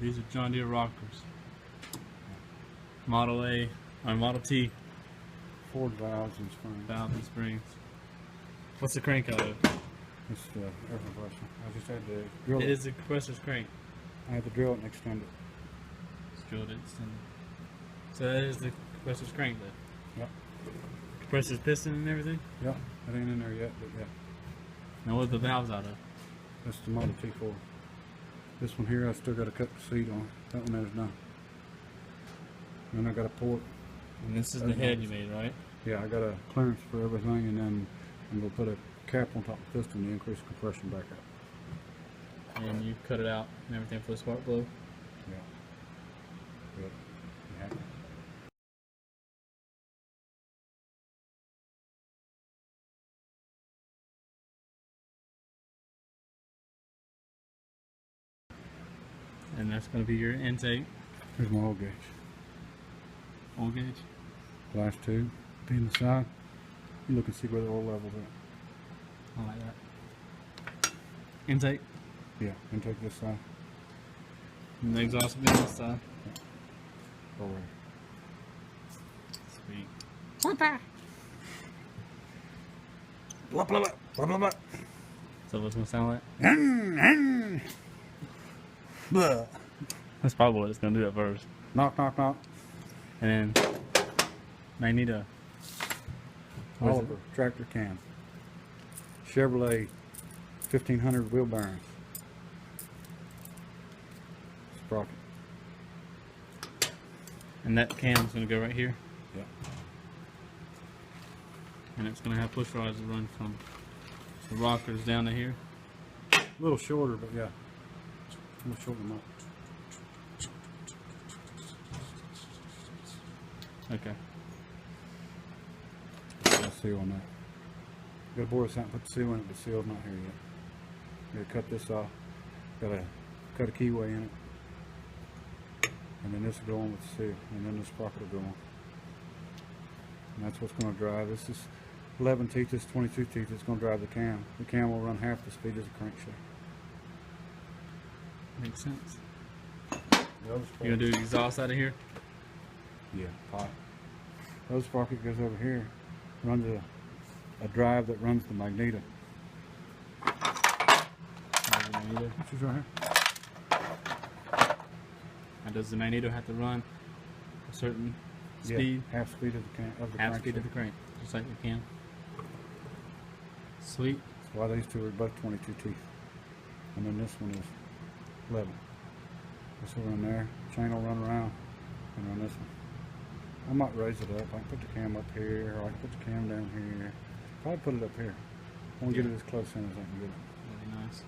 These are John Deere rockers. Model A, or Model T. Ford valves and springs. Valve and springs. What's the crank out of? It's the air compressor. I just had to drill It it. is the compressor's crank. I had to drill it and extend it. Just drilled it, extended. So that is the compressor's crank then? Yep. Compressor's piston and everything? Yep. It ain't in there yet, but yeah. Now what are the valves out of? That's the Model T4. This one here, I still got to cut the seat on. That one there's none. And then I got a port. And this is the head you made, right? Yeah, I got a clearance for everything, and then I'm going to put a cap on top of the piston to increase the compression back up. And you cut it out and everything for the spark plug? Yeah. Good. You happy? And that's going to be your intake. Here's my oil gauge. Oil gauge. Glass tube. Be in the side. You look and see where the oil levels are. I like that. Intake. Yeah, intake this side. And the exhaust will be on this side. Over there. Sweet. What the? Blah, blah, blah, blah, blah, blah. So what's it going to sound like? Blah. That's probably what it's going to do at first. Knock, knock, knock. And then magneto. What is it? Oliver tractor cam. Chevrolet 1500 wheel bearings. Sprocket. And that cam's going to go right here. Yeah. And it's going to have push rods that run from the rockers down to here. A little shorter, but yeah. I'm gonna shorten them up. Okay. Got a seal on that. Gotta bore this out and put the seal in it, but the seal's not here yet. Gotta cut this off. Gotta cut a keyway in it. And then this will go on with the seal. And then the sprocket will go on. And that's what's gonna drive. This is 11 teeth, this is 22 teeth. It's gonna drive the cam. The cam will run half the speed as a crankshaft. Makes sense. You're going to do the exhaust out of here? Yeah, pot. The other sprocket goes over here, runs a drive that runs the magneto. Which is right here. And does the magneto have to run a certain speed? Yeah, half speed of the Half speed of the crank, just like the cam. Sweet. That's why these two are both 22 teeth. And then this one is 11. This will run there, chain will run around, and run this one. I might raise it up. I can put the cam up here, or I can put the cam down here. Probably put it up here. I want to get it as close in as I can get it. Really nice.